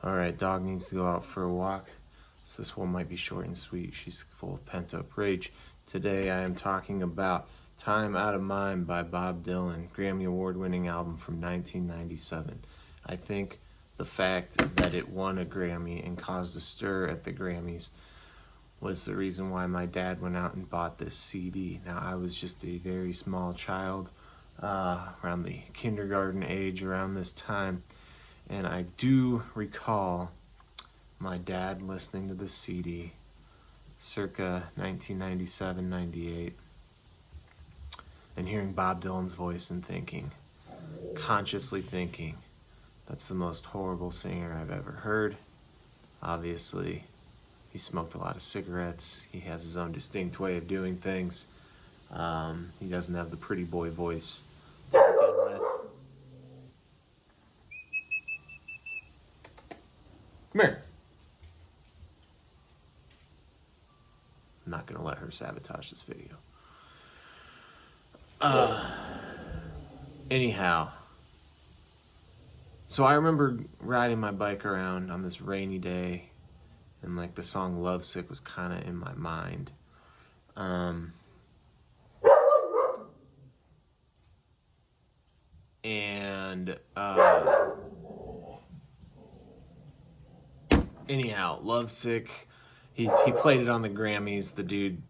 All right, dog needs to go out for a walk. So this one might be short and sweet. She's full of pent-up rage. Today I am talking about Time Out of Mind by Bob Dylan, Grammy Award-winning album from 1997. I think the fact that it won a Grammy and caused a stir at the Grammys was the reason why my dad went out and bought this CD. Now, I was just a very small child, around the kindergarten age around this time, and I do recall my dad listening to the CD circa 1997-98 and hearing Bob Dylan's voice and thinking, consciously thinking, that's the most horrible singer I've ever heard. Obviously, he smoked a lot of cigarettes. He has his own distinct way of doing things. He doesn't have the pretty boy voice to begin with. Come here. I'm not going to let her sabotage this video. Anyhow. So I remember riding my bike around on this rainy day, and like the song Lovesick was kind of in my mind. Anyhow, Lovesick, he played it on the Grammys. The dude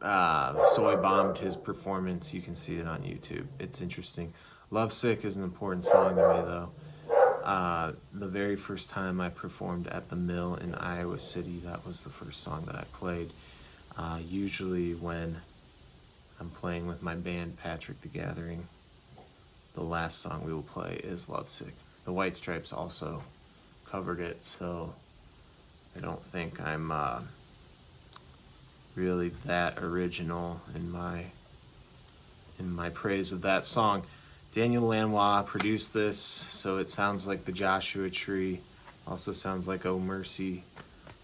soy bombed his performance. You can see it on YouTube. It's interesting. Lovesick is an important song to me, though. The very first time I performed at the Mill in Iowa City, that was the first song that I played. Usually when I'm playing with my band, Patrick the Gathering, the last song we will play is Lovesick. The White Stripes also covered it, so I don't think I'm really that original in my praise of that song. Daniel Lanois produced this, so it sounds like the Joshua Tree. Also sounds like Oh Mercy,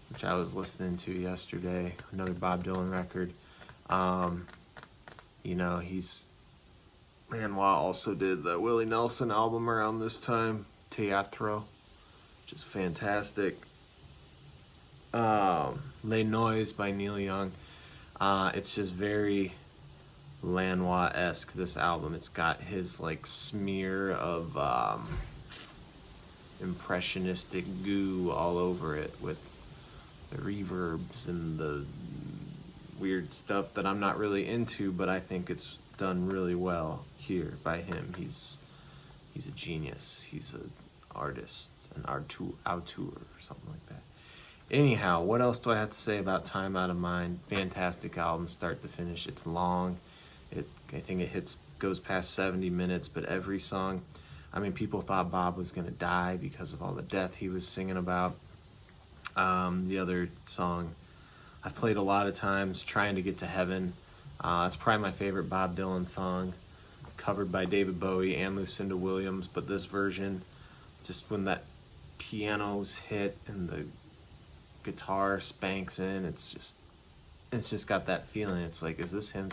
which I was listening to yesterday. Another Bob Dylan record. Lanois also did the Willie Nelson album around this time, Teatro, which is fantastic. Les Noise by Neil Young. It's just very Lanois-esque, this album. It's got his like smear of impressionistic goo all over it with the reverbs and the weird stuff that I'm not really into, but I think it's done really well here by him. He's a genius. He's an artist, an auteur or something like that. Anyhow, what else do I have to say about Time Out of Mind? Fantastic album, start to finish. It's long. I think it goes past 70 minutes, but every song, people thought Bob was going to die because of all the death he was singing about. The other song I've played a lot of times, Trying to Get to Heaven. It's probably my favorite Bob Dylan song, covered by David Bowie and Lucinda Williams, but this version, just when that piano's hit and the guitar spanks in, it's just got that feeling. It's like, is this him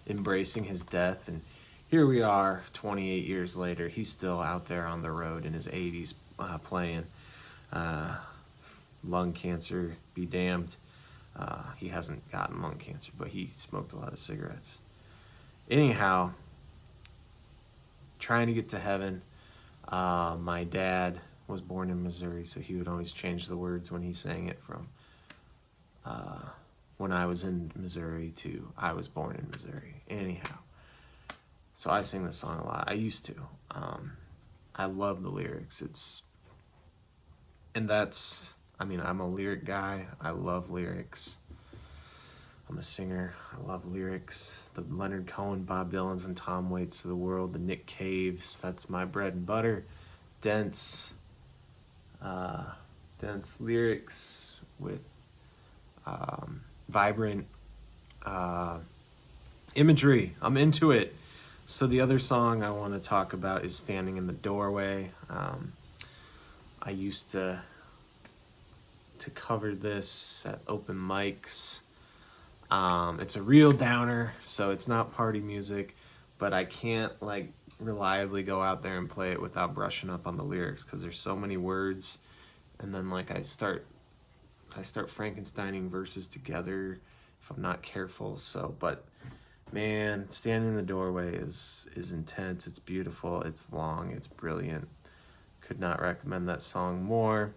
embracing his death? And here we are 28 years later, he's still out there on the road in his 80s playing. Lung cancer be damned. He hasn't gotten lung cancer, but he smoked a lot of cigarettes. Anyhow, Trying to Get to Heaven. My dad was born in Missouri, so he would always change the words when he sang it from when I was in Missouri to I was born in Missouri. Anyhow, so I sing this song a lot. I used to. I love the lyrics. I'm a lyric guy. I love lyrics. I'm a singer. I love lyrics. The Leonard Cohen, Bob Dylan's, and Tom Waits of the world. The Nick Caves. That's my bread and butter. Dense lyrics with vibrant imagery. I'm into it. So the other song I want to talk about is Standing in the Doorway. I used to cover this at open mics. It's a real downer, so it's not party music, but I can't reliably go out there and play it without brushing up on the lyrics because there's so many words and then like I start Frankensteining verses together if I'm not careful. So, but man, Standing in the Doorway is intense. It's beautiful. It's long. It's brilliant. Could not recommend that song more.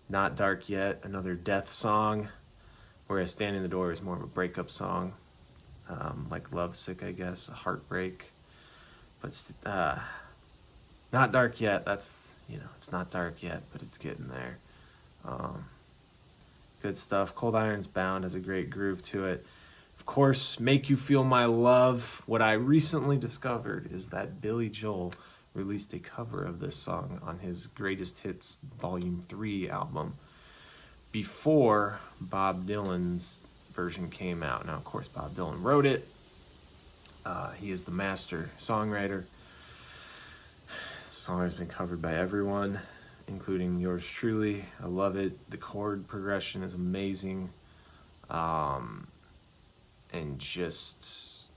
Not Dark Yet, another death song, whereas Standing in the Door is more of a breakup song, like Lovesick, I guess, a heartbreak. But Not Dark Yet, that's, it's not dark yet, but it's getting there. Good stuff. Cold Iron's Bound has a great groove to it. Of course, Make You Feel My Love. What I recently discovered is that Billy Joel released a cover of this song on his Greatest Hits Volume 3 album before Bob Dylan's version came out. Now, of course, Bob Dylan wrote it. He is the master songwriter. This song has been covered by everyone, including yours truly. I love it. The chord progression is amazing. And just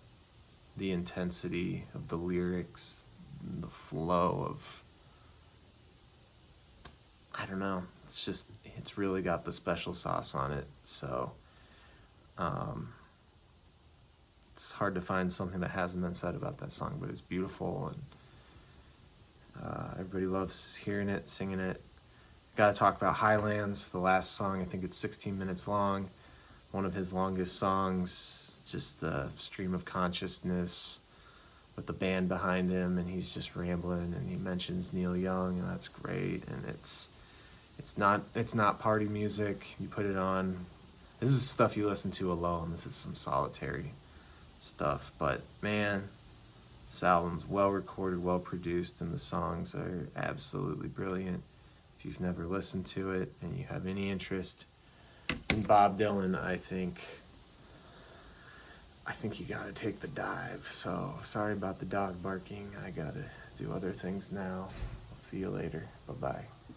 the intensity of the lyrics, the flow of, I don't know, it's really got the special sauce on it. So it's hard to find something that hasn't been said about that song, but it's beautiful, and everybody loves hearing it, singing it. Gotta talk about Highlands, the last song. I think it's 16 minutes long. One of his longest songs, just the stream of consciousness with the band behind him, and he's just rambling, and he mentions Neil Young, and that's great. And it's not party music. You put it on. This is stuff you listen to alone. This is some solitary stuff. But man, this album's well recorded, well produced, and the songs are absolutely brilliant. If you've never listened to it and you have any interest in Bob Dylan, I think you gotta take the dive. So sorry about the dog barking. I gotta do other things now. I'll see you later. Bye-bye.